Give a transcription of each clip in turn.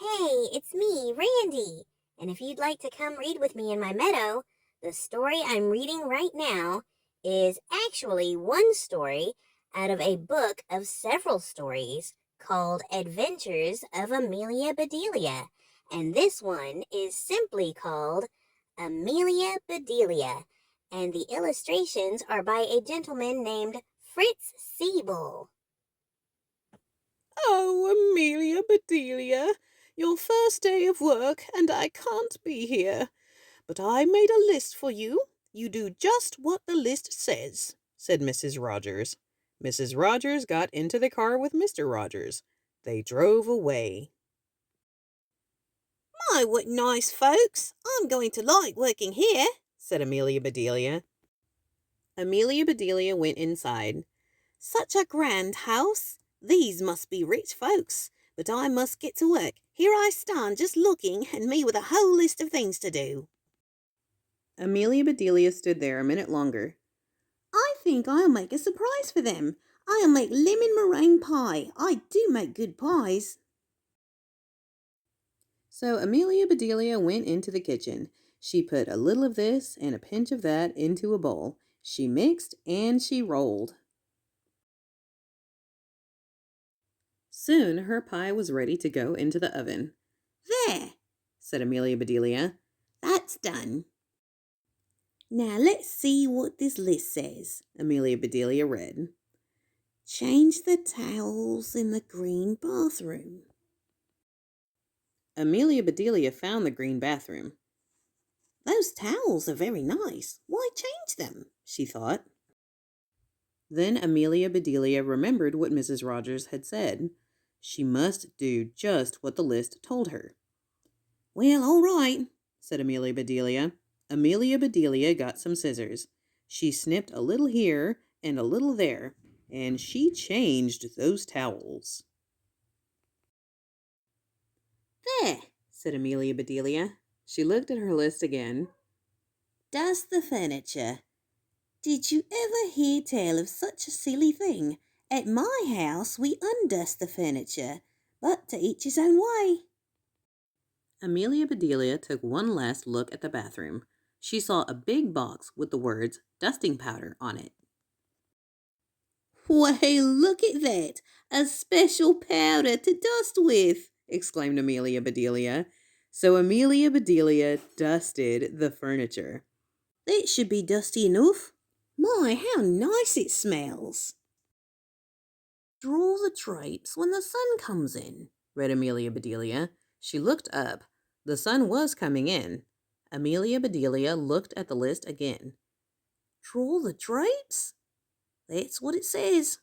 Hey, it's me, Randy. And if you'd like to come read with me in my meadow, the story I'm reading right now is actually one story out of a book of several stories called Adventures of Amelia Bedelia. And this one is simply called Amelia Bedelia. And the illustrations are by a gentleman named Fritz Siebel. Oh, Amelia Bedelia, your first day of work, and I can't be here. But I made a list for you. You do just what the list says, said Mrs. Rogers. Mrs. Rogers got into the car with Mr. Rogers. They drove away. My, what nice folks! I'm going to like working here, said Amelia Bedelia. Amelia Bedelia went inside. Such a grand house! These must be rich folks. But I must get to work. Here I stand just looking, and me with a whole list of things to do. Amelia Bedelia stood there a minute longer. I think I'll make a surprise for them. I'll make lemon meringue pie. I do make good pies. So Amelia Bedelia went into the kitchen. She put a little of this and a pinch of that into a bowl. She mixed and she rolled. Soon her pie was ready to go into the oven. There, said Amelia Bedelia. That's done. Now let's see what this list says, Amelia Bedelia read. Change the towels in the green bathroom. Amelia Bedelia found the green bathroom. Those towels are very nice. Why change them? She thought. Then Amelia Bedelia remembered what Mrs. Rogers had said. She must do just what the list told her. Well, all right, said Amelia Bedelia. Amelia Bedelia got some scissors. She snipped a little here and a little there, and she changed those towels. There, said Amelia Bedelia. She looked at her list again. Dust the furniture. Did you ever hear tell of such a silly thing? At my house we undust the furniture, but to each his own way. Amelia Bedelia took one last look at the bathroom. She saw a big box with the words dusting powder on it. Why, look at that! A special powder to dust with! Exclaimed Amelia Bedelia. So Amelia Bedelia dusted the furniture. That should be dusty enough. My, how nice it smells! Draw the drapes when the sun comes in, read Amelia Bedelia. She looked up. The sun was coming in. Amelia Bedelia looked at the list again. Draw the drapes? That's what it says.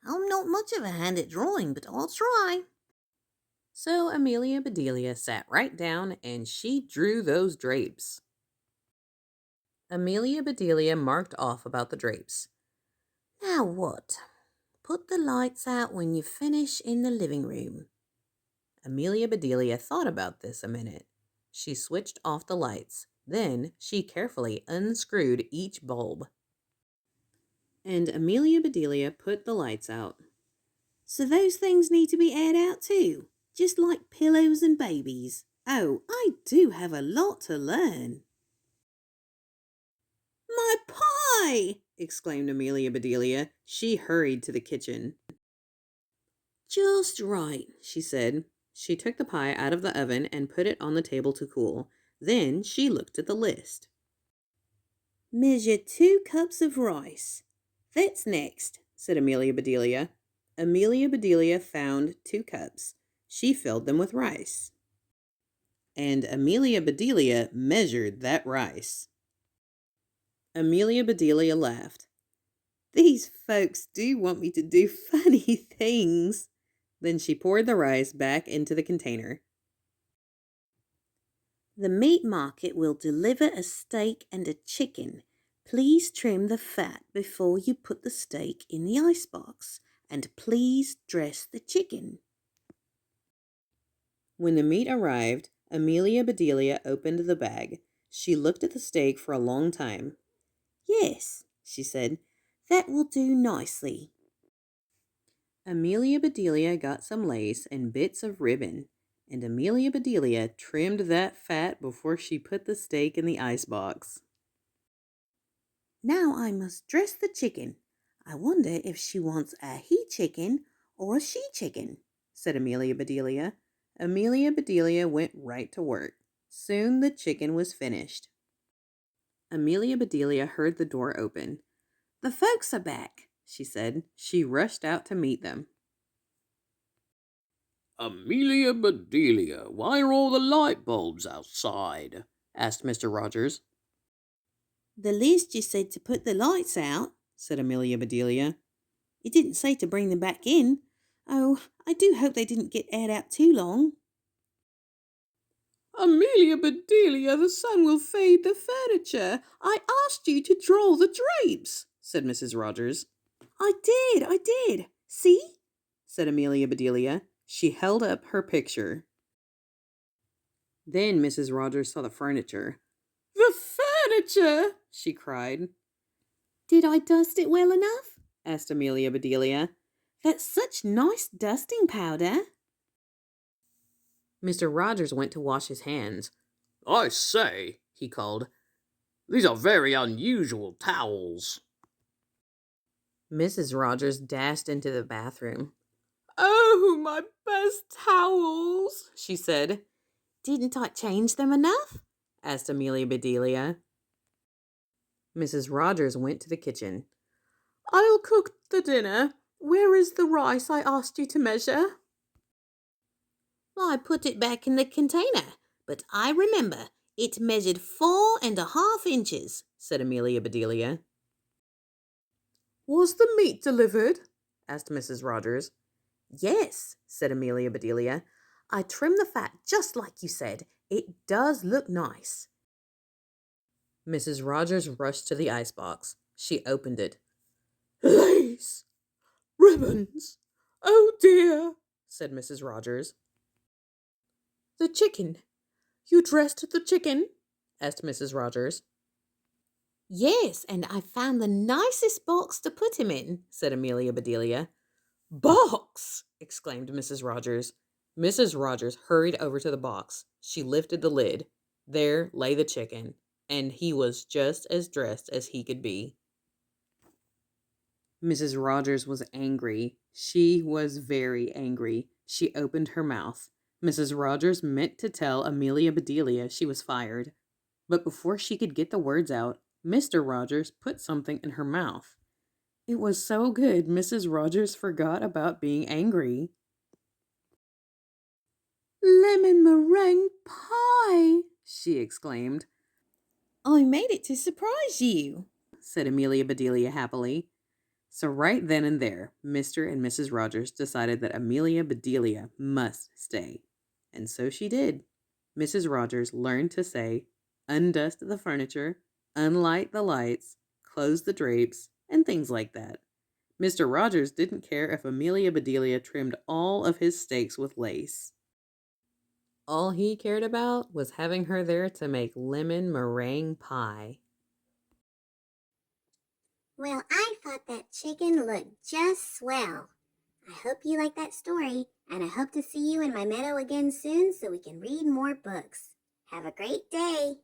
I'm not much of a hand at drawing, but I'll try. So Amelia Bedelia sat right down and she drew those drapes. Amelia Bedelia marked off about the drapes. Now what? Put the lights out when you finish in the living room. Amelia Bedelia thought about this a minute. She switched off the lights. Then she carefully unscrewed each bulb. And Amelia Bedelia put the lights out. So those things need to be aired out too, just like pillows and babies. Oh, I do have a lot to learn. My pie! Exclaimed Amelia Bedelia. She hurried to the kitchen. Just right, she said. She took the pie out of the oven and put it on the table to cool. Then she looked at the list. Measure 2 cups of rice. That's next, said Amelia Bedelia. Amelia Bedelia found 2 cups. She filled them with rice. And Amelia Bedelia measured that rice. Amelia Bedelia laughed. These folks do want me to do funny things. Then she poured the rice back into the container. The meat market will deliver a steak and a chicken. Please trim the fat before you put the steak in the icebox, and please dress the chicken. When the meat arrived, Amelia Bedelia opened the bag. She looked at the steak for a long time. Yes, she said, that will do nicely. Amelia Bedelia got some lace and bits of ribbon, and Amelia Bedelia trimmed that fat before she put the steak in the icebox. Now I must dress the chicken. I wonder if she wants a he chicken or a she chicken, said Amelia Bedelia. Amelia Bedelia went right to work. Soon the chicken was finished. Amelia Bedelia heard the door open. "The folks are back," she said. She rushed out to meet them. Amelia Bedelia, why are all the light bulbs outside? Asked Mr. Rogers. The list just said to put the lights out, said Amelia Bedelia. It didn't say to bring them back in. Oh, I do hope they didn't get aired out too long. Amelia Bedelia, the sun will fade the furniture. I asked you to draw the drapes, said Mrs. Rogers. I did. See? said Amelia Bedelia. She held up her picture. Then Mrs. Rogers saw the furniture. The furniture! she cried. Did I dust it well enough? asked Amelia Bedelia. That's such nice dusting powder. Mr. Rogers went to wash his hands. I say, he called, these are very unusual towels. Mrs. Rogers dashed into the bathroom. Oh, my best towels, she said. Didn't I change them enough? asked Amelia Bedelia. Mrs. Rogers went to the kitchen. I'll cook the dinner. Where is the rice I asked you to measure? I put it back in the container, but I remember it measured 4.5 inches, said Amelia Bedelia. Was the meat delivered? asked Mrs. Rogers. Yes, said Amelia Bedelia. I trimmed the fat just like you said. It does look nice. Mrs. Rogers rushed to the icebox. She opened it. Lace! Ribbons! Oh dear, said Mrs. Rogers. The chicken. You dressed the chicken? asked Mrs. Rogers. Yes, and I found the nicest box to put him in, said Amelia Bedelia. Box! exclaimed Mrs. Rogers. Mrs. Rogers hurried over to the box. She lifted the lid. There lay the chicken, and he was just as dressed as he could be. Mrs. Rogers was angry. She was very angry. She opened her mouth. Mrs. Rogers meant to tell Amelia Bedelia she was fired. But before she could get the words out, Mr. Rogers put something in her mouth. It was so good, Mrs. Rogers forgot about being angry. Lemon meringue pie, she exclaimed. I made it to surprise you, said Amelia Bedelia happily. So right then and there, Mr. and Mrs. Rogers decided that Amelia Bedelia must stay. And so she did. Mrs. Rogers learned to say, undust the furniture, unlight the lights, close the drapes, and things like that. Mr. Rogers didn't care if Amelia Bedelia trimmed all of his steaks with lace. All he cared about was having her there to make lemon meringue pie. Well, I thought that chicken looked just swell. I hope you like that story, and I hope to see you in my meadow again soon so we can read more books. Have a great day.